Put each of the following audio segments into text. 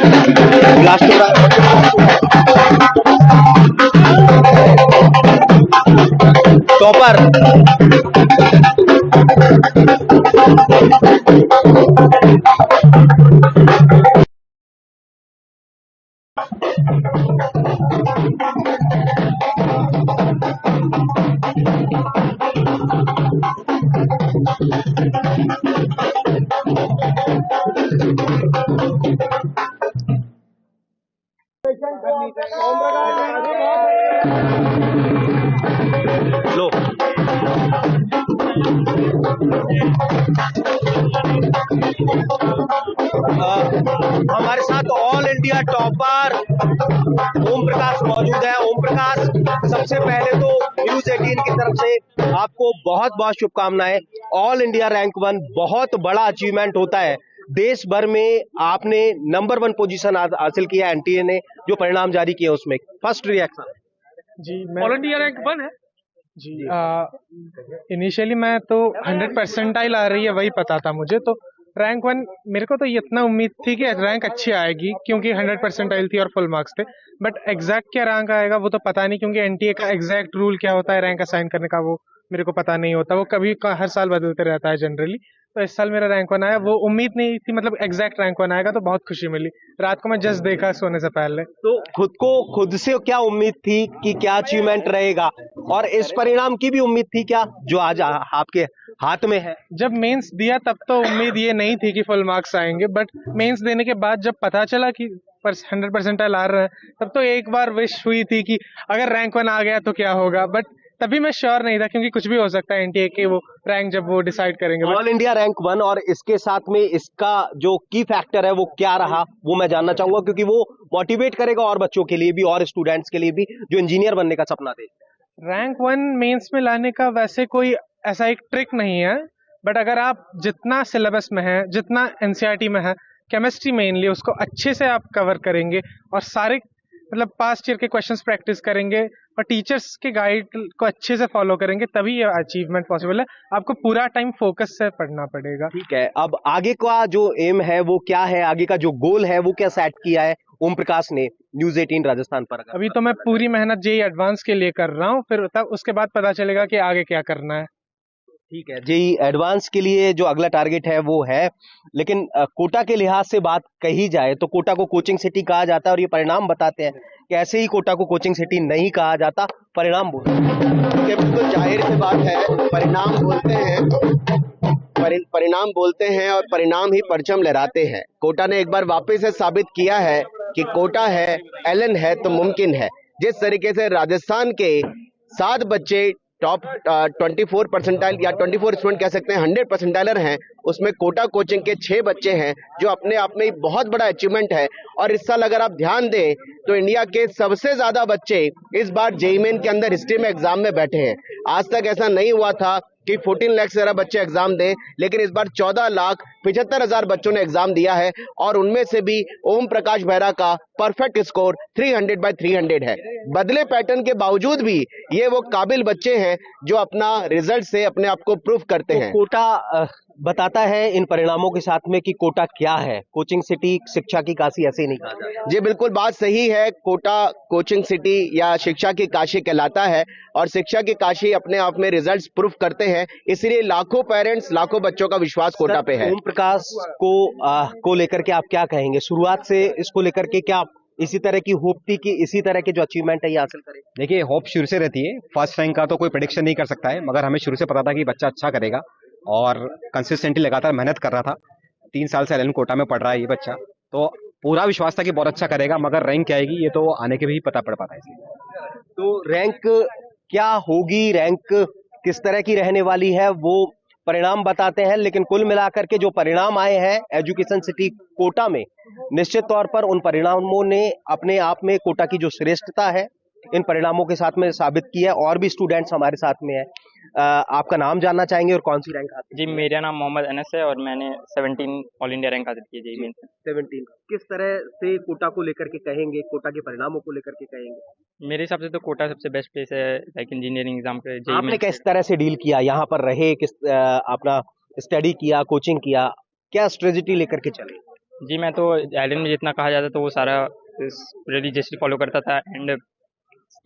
Blast हो रहा है। टॉपर लो। हमारे साथ all India topper Om Prakash मौजूद है। ओम प्रकाश, सबसे पहले तो न्यूज 18 की तरफ से आपको बहुत बहुत शुभकामनाएं। ऑल इंडिया रैंक 1 बहुत बड़ा अचीवमेंट होता है। देश भर में आपने नंबर 1 पोजीशन हासिल किया। एनटीए ने जो परिणाम जारी किए उसमें फर्स्ट रिएक्शन जी ऑल इंडिया रैंक 1 है जी इनिशियली मैं तो 100 परसेंटाइल आ रही है वही पता था मुझे, तो रैंक 1 मेरे को तो इतना उम्मीद थी कि रैंक अच्छी आएगी क्योंकि 100 परसेंटाइल थी और फुल मार्क्स थे। बट एग्जैक्ट क्या रैंक आएगा वो तो पता नहीं, क्योंकि एनटीए का एग्जैक्ट रूल क्या होता है रैंक असाइन करने का वो मेरे को पता नहीं होता। वो कभी हर साल बदलते रहता है जनरली। तो इस साल मेरा रैंक 1 आया, वो उम्मीद नहीं थी, मतलब एग्जैक्ट रैंक 1 आएगा तो बहुत खुशी मिली। रात को मैं जस्ट देखा सोने से पहले। तो खुद से क्या उम्मीद थी कि क्या अचीवमेंट रहेगा, और इस परिणाम की भी उम्मीद थी क्या जो आज आपके हाथ में है? जब मेंस दिया तब तो उम्मीद ये नहीं थी कि फुल मार्क्स आएंगे, बट मेंस देने के बाद जब पता चला कि 100 परसेंटाइल आ रहे हैं तब तो एक बार विश हुई थी कि अगर रैंक 1 आ गया तो क्या होगा। बट तभी मैं श्योर नहीं था क्योंकि कुछ भी हो सकता है एनटीए के वो रैंक जब वो डिसाइड करेंगे। ऑल इंडिया रैंक 1 और इसके साथ में इसका जो की फैक्टर है वो क्या रहा वो मैं जानना चाहूंगा, क्योंकि वो मोटिवेट करेगा और बच्चों के लिए भी और स्टूडेंट्स के लिए भी जो इंजीनियर बनने का सपना थे। रैंक 1 मेंस में लाने का वैसे कोई ऐसा एक ट्रिक नहीं है, बट अगर आप जितना सिलेबस में है, जितना एनसीईआरटी में है, केमिस्ट्री मेनली उसको अच्छे से आप कवर करेंगे और सारे मतलब पास्ट ईयर के क्वेश्चंस प्रैक्टिस करेंगे और टीचर्स के गाइड को अच्छे से फॉलो करेंगे तभी ये अचीवमेंट पॉसिबल है। आपको पूरा टाइम फोकस से पढ़ना पड़ेगा। ठीक है, अब आगे का जो एम है वो क्या है, आगे का जो गोल है वो क्या सेट किया है ओम प्रकाश ने न्यूज 18 राजस्थान पर? अभी तो मैं पूरी मेहनत जेई एडवांस के लिए कर रहा हूँ, फिर तब उसके बाद पता चलेगा कि आगे क्या करना है। ठीक है, जेई एडवांस के लिए जो अगला टारगेट है वो है, लेकिन कोटा के लिहाज से बात कही जाए तो कोटा को कोचिंग सिटी कहा जाता है और ये परिणाम बताते हैं कि ऐसे ही कोटा को कोचिंग सिटी नहीं कहा जाता। परिणाम बोलते हैं, बिल्कुल जाहिर सी बात है, परिणाम बोलते हैं, परिणाम बोलते हैं और परिणाम ही परचम लहराते हैं। कोटा ने एक बार वापस से साबित किया है कि कोटा है, एलन है तो मुमकिन है। जिस तरीके से राजस्थान के 7 बच्चे टॉप 24 परसेंटाइल या 24 स्टूडेंट कह सकते हैं 100 परसेंटाइलर हैं, उसमें कोटा कोचिंग के 6 बच्चे हैं जो अपने आप में बहुत बड़ा अचीवमेंट है। और इस साल अगर आप ध्यान दें तो इंडिया के सबसे ज्यादा बच्चे इस बार जेईई मेन के अंदर हिस्ट्री में एग्जाम में बैठे हैं। आज तक ऐसा नहीं हुआ था कि 14 लाख से ज्यादा बच्चे एग्जाम दें, लेकिन इस बार 14,75,000 बच्चों ने एग्जाम दिया है और उनमें से भी ओम प्रकाश बेहरा का परफेक्ट स्कोर 300/300 है। बदले पैटर्न के बावजूद भी ये वो काबिल बच्चे हैं जो अपना रिजल्ट से अपने आप को प्रूव करते हैं। कोटा बताता है इन परिणामों के साथ में कि कोटा क्या है, कोचिंग सिटी शिक्षा की काशी ऐसे ही नहीं कहा जाता। जी बिल्कुल बात सही है, कोटा कोचिंग सिटी या शिक्षा की काशी कहलाता है और शिक्षा की काशी अपने आप में रिजल्ट्स प्रूफ करते हैं, इसलिए लाखों पेरेंट्स लाखों बच्चों का विश्वास कोटा पे है। ओम प्रकाश को लेकर के आप क्या कहेंगे? शुरुआत से इसको लेकर के क्या इसी तरह की होप थी कि इसी तरह के जो अचीवमेंट है ये हासिल करें? देखिए, होप शुरू से रहती है। फर्स्ट रैंक का तो कोई प्रेडिक्शन नहीं कर सकता है, मगर हमें शुरू से पता था कि बच्चा अच्छा करेगा और कंसिस्टेंटली लगातार मेहनत कर रहा था। 3 साल से एलन कोटा में पढ़ रहा है ये बच्चा, तो पूरा विश्वास था कि बहुत अच्छा करेगा, मगर रैंक क्या आएगी ये तो आने के भी पता पड़ पाता है। इसलिए तो रैंक क्या होगी, रैंक किस तरह की रहने वाली है वो परिणाम बताते हैं, लेकिन कुल मिलाकर के जो परिणाम आए हैं एजुकेशन सिटी कोटा में, निश्चित तौर पर उन परिणामों ने अपने आप में कोटा की जो श्रेष्ठता है इन परिणामों के साथ में साबित किया है। और भी स्टूडेंट्स हमारे साथ में है, आपका नाम जानना चाहेंगे और कौन सी रैंक हासिल? जी, मेरा नाम मोहम्मद अनस है और मैंने 17 ऑल इंडिया रैंक हासिल की जेईई मेंस में। 17। किस तरह से कोटा को लेकर के कहेंगे, कोटा के परिणामों को लेकर के कहेंगे? मेरे हिसाब से तो कोटा सबसे बेस्ट प्लेस है, लाइक इंजीनियरिंग एग्जाम के जेईई आपने मेंस। किस तरह से डील किया, यहाँ पर रहे, किस अपना स्टडी किया, कोचिंग किया, क्या स्ट्रेटेजी लेकर के चले? जी मैं तो आइलैंड में जितना कहा जाता तो वो सारा रिलीजियसली फॉलो करता था। एंड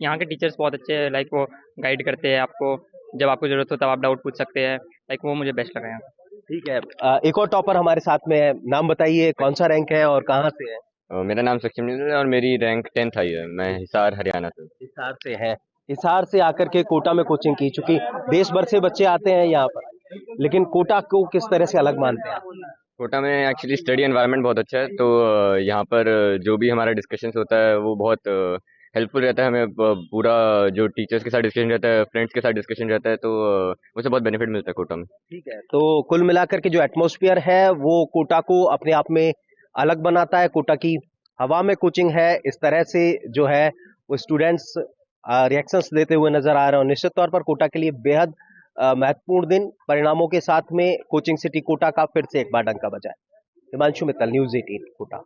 यहाँ के टीचर्स बहुत अच्छे हैं, लाइक वो गाइड करते हैं आपको, जब आपको ज़रूरत हो तब आप डाउट पूछ सकते हैं, लाइक वो मुझे बेस्ट लगा यहाँ। ठीक है। एक और टॉपर हमारे साथ में है, नाम बताइए, कौन सा रैंक है और कहाँ से है? मेरा नाम सक्षम है और मेरी रैंक 10th आई है। मैं हिसार हरियाणा से। हिसार से है। हिसार से आकर के कोटा में कोचिंग की, चूंकि देश भर से बच्चे आते हैं यहाँ पर, लेकिन कोटा को किस तरह से अलग मानते हैं आप? कोटा में एक्चुअली स्टडी एनवायरनमेंट बहुत अच्छा है, तो यहाँ पर जो भी हमारा डिस्कशंस होता है वो बहुत हेल्पफुल रहता है हमें। पूरा जो टीचर्स के साथ डिस्कशन रहता है, फ्रेंड्स के साथ डिस्कशन रहता है, तो उससे बहुत बेनिफिट मिलता है कोटा में। ठीक है, तो कुल मिलाकर के जो एटमॉस्फेयर है वो कोटा को अपने आप में अलग बनाता है। कोटा की हवा में कोचिंग है, इस तरह से जो है वो स्टूडेंट्स रिएक्शंस देते हुए नजर आ रहे हैं। और निश्चित तौर पर कोटा के लिए बेहद महत्वपूर्ण दिन, परिणामों के साथ में कोचिंग सिटी कोटा का फिर से एक बार डंका बजा है। हिमांशु मित्तल, न्यूज़ 18 कोटा।